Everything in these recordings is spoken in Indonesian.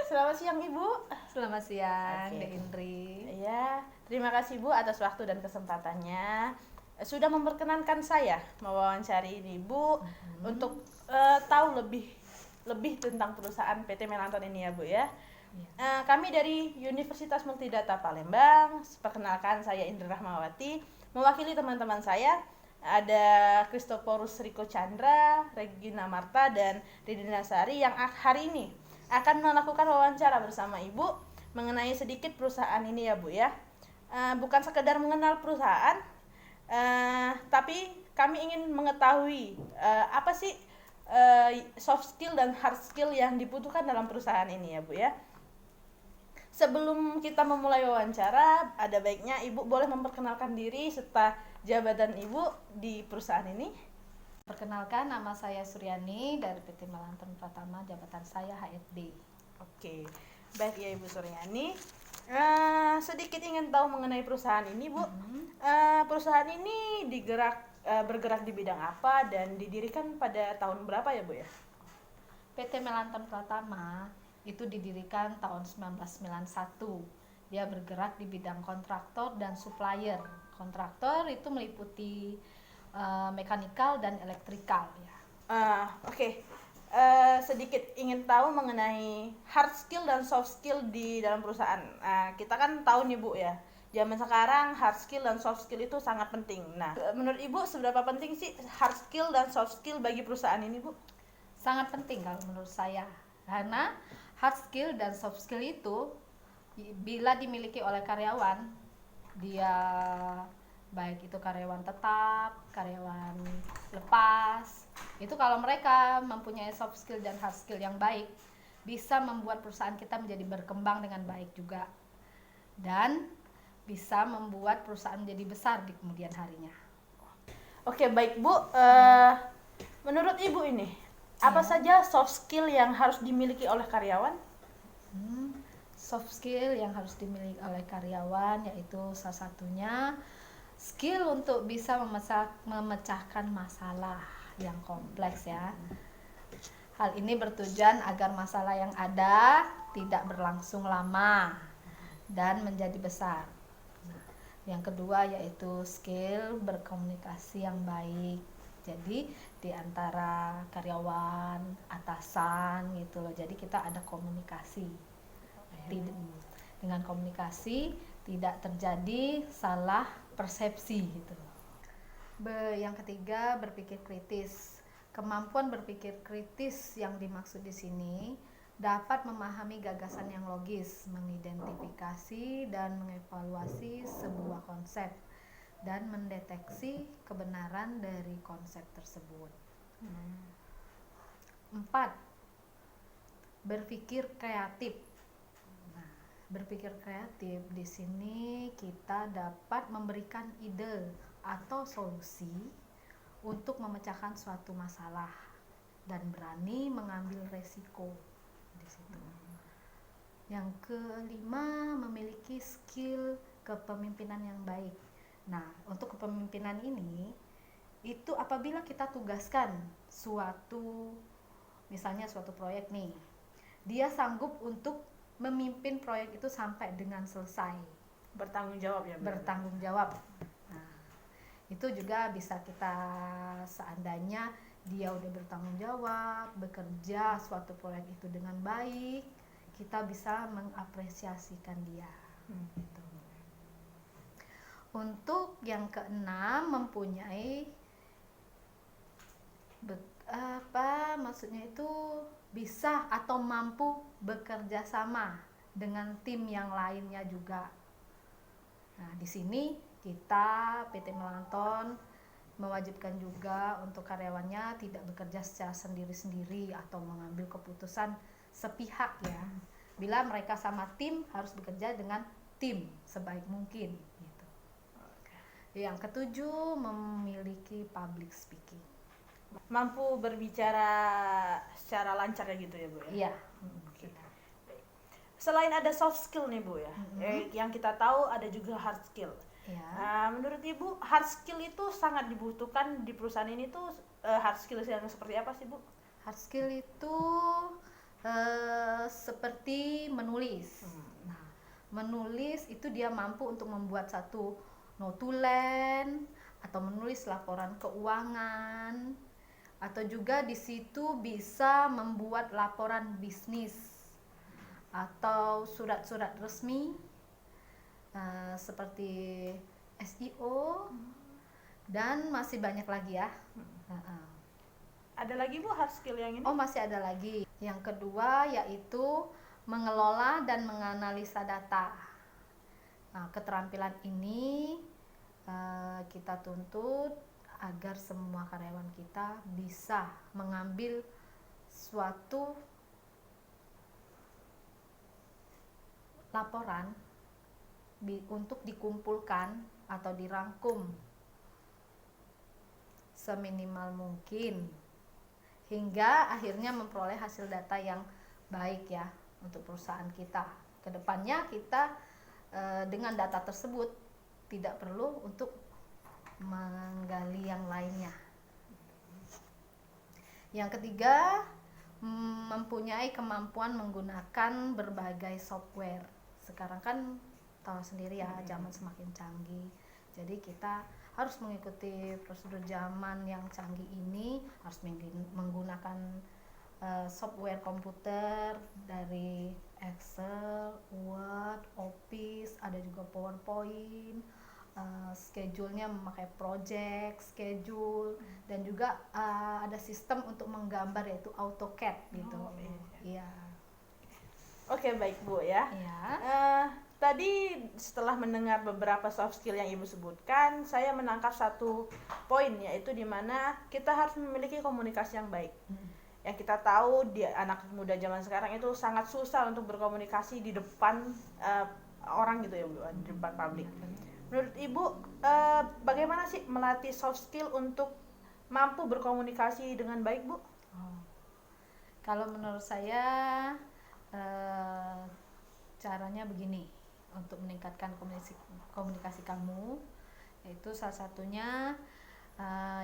Selamat siang Ibu. Selamat siang, Oke. Dek Indri. Ya, terima kasih Bu atas waktu dan kesempatannya. Sudah memperkenankan saya mewawancari ini Bu untuk tahu lebih tentang perusahaan PT Melanton ini ya Bu ya. Kami dari Universitas Multidata Palembang. Perkenalkan, saya Indri Rahmawati. Mewakili teman-teman saya ada Christoporus Riko Chandra, Regina Marta, dan Ridina Sari yang hari ini akan melakukan wawancara bersama Ibu mengenai sedikit perusahaan ini ya Bu ya. Bukan sekedar mengenal perusahaan, tapi kami ingin mengetahui apa sih soft skill dan hard skill yang dibutuhkan dalam perusahaan ini ya Bu ya. Sebelum kita memulai wawancara, ada baiknya Ibu boleh memperkenalkan diri serta jabatan Ibu di perusahaan ini. Perkenalkan, nama saya Suryani dari PT Melanton Pratama, jabatan saya HRD. Oke, baik ya Ibu Suryani. Sedikit ingin tahu mengenai perusahaan ini Bu. Perusahaan ini bergerak di bidang apa dan didirikan pada tahun berapa ya Bu ya? PT Melanton Pratama itu didirikan tahun 1991. Dia bergerak di bidang kontraktor dan supplier. Kontraktor itu meliputi mekanikal dan elektrikal ya. Oke. Sedikit ingin tahu mengenai hard skill dan soft skill di dalam perusahaan. Kita kan tahu nih Bu ya, zaman sekarang hard skill dan soft skill itu sangat penting. Nah, menurut Ibu seberapa penting sih hard skill dan soft skill bagi perusahaan ini Bu? Sangat penting kalau menurut saya, karena hard skill dan soft skill itu bila dimiliki oleh karyawan, dia baik itu karyawan tetap, karyawan lepas, itu kalau mereka mempunyai soft skill dan hard skill yang baik, bisa membuat perusahaan kita menjadi berkembang dengan baik juga, dan bisa membuat perusahaan menjadi besar di kemudian harinya. Oke, baik Bu. Menurut Ibu ini, apa saja soft skill yang harus dimiliki oleh karyawan? Soft skill yang harus dimiliki oleh karyawan yaitu salah satunya skill untuk bisa memecahkan masalah yang kompleks ya. Hal ini bertujuan agar masalah yang ada tidak berlangsung lama dan menjadi besar. Yang kedua yaitu skill berkomunikasi yang baik. Jadi di antara karyawan, atasan gitu loh. Jadi kita ada komunikasi. Dengan komunikasi tidak terjadi salah persepsi gitu. Yang ketiga, berpikir kritis. Kemampuan berpikir kritis yang dimaksud di sini dapat memahami gagasan yang logis, mengidentifikasi dan mengevaluasi sebuah konsep dan mendeteksi kebenaran dari konsep tersebut. 4. Berpikir kreatif. Berpikir kreatif di sini kita dapat memberikan ide atau solusi untuk memecahkan suatu masalah dan berani mengambil resiko di situ. Yang kelima, memiliki skill kepemimpinan yang baik. Nah, untuk kepemimpinan ini itu apabila kita tugaskan misalnya suatu proyek nih, dia sanggup untuk memimpin proyek itu sampai dengan selesai. Bertanggung jawab ya Bu? Bertanggung jawab. Nah, itu juga bisa kita, seandainya dia udah bertanggung jawab, bekerja suatu proyek itu dengan baik, kita bisa mengapresiasikan dia. Gitu. Untuk yang keenam, mempunyai maksudnya itu bisa atau mampu bekerja sama dengan tim yang lainnya juga. Nah, di sini kita PT Melanton mewajibkan juga untuk karyawannya tidak bekerja secara sendiri-sendiri atau mengambil keputusan sepihak ya. Bila mereka sama tim, harus bekerja dengan tim sebaik mungkin gitu. Yang ketujuh, memiliki public speaking. Mampu berbicara secara lancar ya gitu ya Bu ya? Iya. Selain ada soft skill nih Bu ya, yang kita tahu ada juga hard skill. Ya. Menurut Ibu hard skill itu sangat dibutuhkan di perusahaan ini tuh, hard skill yang seperti apa sih Bu? Hard skill itu Seperti menulis. Nah, menulis itu dia mampu untuk membuat satu notulen atau menulis laporan keuangan, atau juga di situ bisa membuat laporan bisnis atau surat-surat resmi, seperti SEO, dan masih banyak lagi ya. Ada lagi Bu hard skill yang ini? Oh, masih ada lagi. Yang kedua yaitu mengelola dan menganalisa data. Nah, keterampilan ini kita tuntut agar semua karyawan kita bisa mengambil suatu laporan untuk dikumpulkan atau dirangkum seminimal mungkin hingga akhirnya memperoleh hasil data yang baik ya untuk perusahaan kita. Kedepannya kita dengan data tersebut tidak perlu untuk menggali yang lainnya. Yang ketiga, mempunyai kemampuan menggunakan berbagai software. Sekarang kan tahu sendiri ya, zaman semakin canggih. Jadi kita harus mengikuti prosedur zaman yang canggih ini, harus menggunakan software komputer dari Excel, Word, Office, ada juga PowerPoint, schedule-nya memakai project, schedule, dan juga ada sistem untuk menggambar yaitu AutoCAD gitu. Iya. Oke, baik Bu ya. Iya. Tadi setelah mendengar beberapa soft skill yang Ibu sebutkan, saya menangkap satu poin, yaitu di mana kita harus memiliki komunikasi yang baik. Yang kita tahu di anak muda zaman sekarang itu sangat susah untuk berkomunikasi di depan orang gitu ya Bu, di depan publik. Menurut Ibu, bagaimana sih melatih soft skill untuk mampu berkomunikasi dengan baik Bu? Kalau menurut saya caranya begini untuk meningkatkan komunikasi kamu, yaitu salah satunya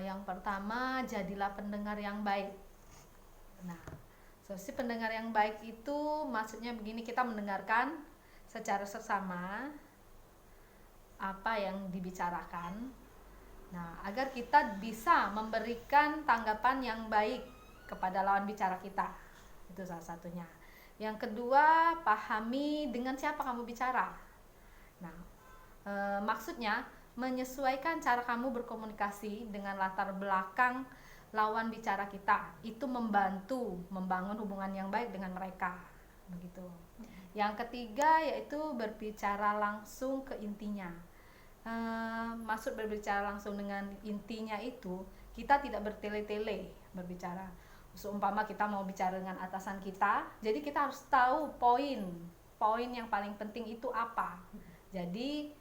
yang pertama, jadilah pendengar yang baik. Nah, si pendengar yang baik itu maksudnya begini, kita mendengarkan secara seksama apa yang dibicarakan. Nah, agar kita bisa memberikan tanggapan yang baik kepada lawan bicara kita. Itu salah satunya. Yang kedua, pahami dengan siapa kamu bicara. Nah, maksudnya menyesuaikan cara kamu berkomunikasi dengan latar belakang lawan bicara kita. Itu membantu membangun hubungan yang baik dengan mereka. Begitu. Yang ketiga yaitu berbicara langsung ke intinya. Maksud berbicara langsung dengan intinya itu, kita tidak bertele-tele berbicara. Seumpama kita mau bicara dengan atasan kita, jadi kita harus tahu poin yang paling penting itu apa. Jadi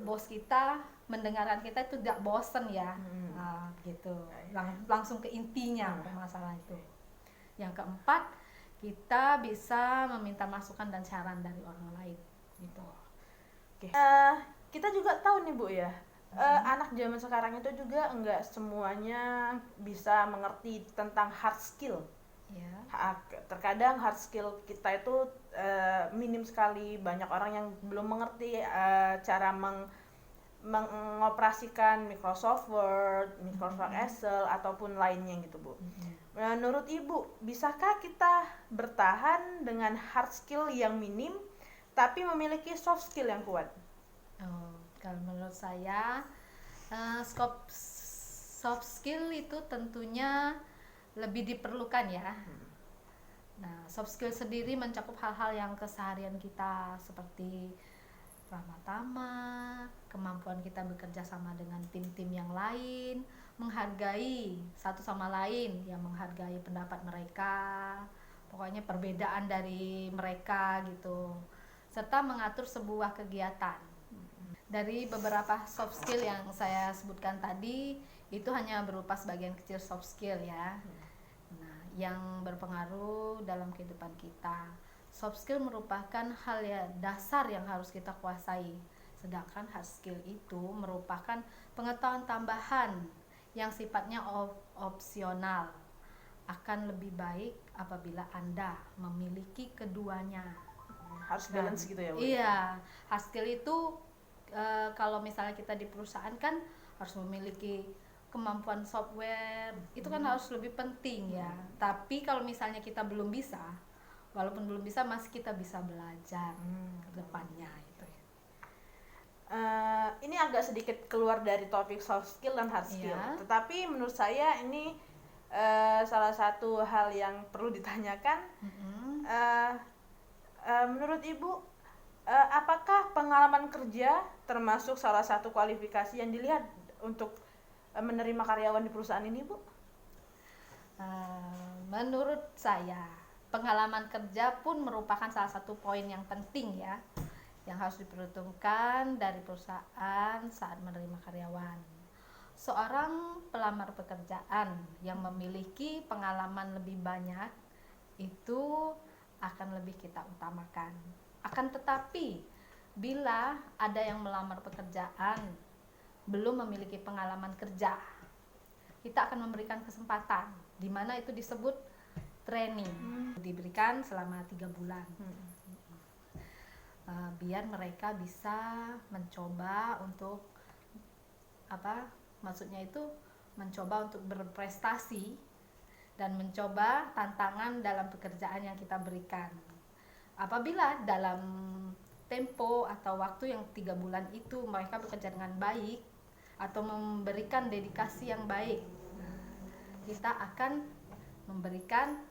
bos kita mendengarkan kita itu tidak bosen ya, gitu. Langsung ke intinya permasalahan itu. Yang keempat, kita bisa meminta masukan dan saran dari orang lain, gitu. Oke. Kita juga tahu nih Bu ya, anak zaman sekarang itu juga enggak semuanya bisa mengerti tentang hard skill. Ya. Terkadang hard skill kita itu minim sekali. Banyak orang yang belum mengerti cara mengoperasikan Microsoft Word, Microsoft Excel ataupun lainnya gitu Bu. Menurut Ibu, bisakah kita bertahan dengan hard skill yang minim tapi memiliki soft skill yang kuat? Kalau menurut saya soft skill itu tentunya lebih diperlukan ya. Nah, soft skill sendiri mencakup hal-hal yang keseharian kita seperti ramah tamah, kemampuan kita bekerja sama dengan tim-tim yang lain, menghargai satu sama lain, yang menghargai pendapat mereka, pokoknya perbedaan dari mereka gitu, serta mengatur sebuah kegiatan. Dari beberapa soft skill yang saya sebutkan tadi, itu hanya berupa sebagian kecil soft skill ya. Nah, yang berpengaruh dalam kehidupan kita. Soft skill merupakan hal ya dasar yang harus kita kuasai. Sedangkan hard skill itu merupakan pengetahuan tambahan yang sifatnya opsional. Akan lebih baik apabila Anda memiliki keduanya. Harus balance gitu ya, Bu? Iya, hard skill itu kalau misalnya kita di perusahaan kan harus memiliki kemampuan software, itu kan harus lebih penting ya. Tapi kalau misalnya kita belum bisa, walaupun belum bisa, masih kita bisa belajar ke depannya itu ya. Ini agak sedikit keluar dari topik soft skill dan hard skill, Iya. tetapi menurut saya ini salah satu hal yang perlu ditanyakan. Menurut Ibu, apakah pengalaman kerja termasuk salah satu kualifikasi yang dilihat untuk menerima karyawan di perusahaan ini, Bu? Menurut saya, pengalaman kerja pun merupakan salah satu poin yang penting ya, yang harus diperhitungkan dari perusahaan saat menerima karyawan. Seorang pelamar pekerjaan yang memiliki pengalaman lebih banyak itu akan lebih kita utamakan. Akan tetapi, bila ada yang melamar pekerjaan belum memiliki pengalaman kerja, kita akan memberikan kesempatan, di mana itu disebut training, diberikan selama 3 bulan. Biar mereka bisa mencoba untuk maksudnya itu mencoba untuk berprestasi dan mencoba tantangan dalam pekerjaan yang kita berikan. Apabila dalam tempo atau waktu yang 3 bulan itu mereka bekerja dengan baik atau memberikan dedikasi yang baik, kita akan memberikan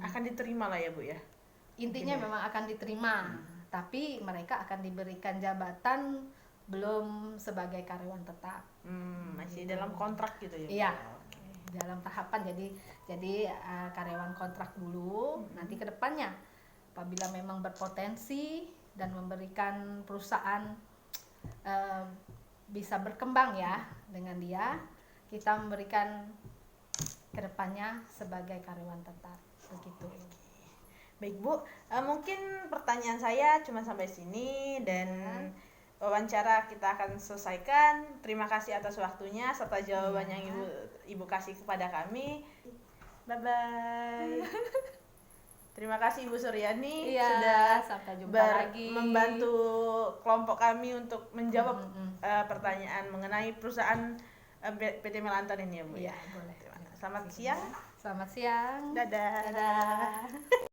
Akan diterima lah ya, Bu ya? intinya memang akan diterima, tapi mereka akan diberikan jabatan belum sebagai karyawan tetap. Masih dalam kontrak gitu ya, Bu? Iya, dalam tahapan, jadi karyawan kontrak dulu. Nanti ke depannya apabila memang berpotensi dan memberikan perusahaan bisa berkembang ya dengan dia, kita memberikan ke depannya sebagai karyawan tetap, begitu. Baik, Bu, mungkin pertanyaan saya cuma sampai sini dan wawancara kita akan selesaikan. Terima kasih atas waktunya serta jawaban yang Ibu kasih kepada kami. Bye-bye. Terima kasih Ibu Suryani sudah sampai jumpa lagi. membantu kelompok kami untuk menjawab pertanyaan mengenai perusahaan PT Melanton ini ya, Bu. Iya, boleh. Selamat siang. Selamat siang. Dadah. Dadah.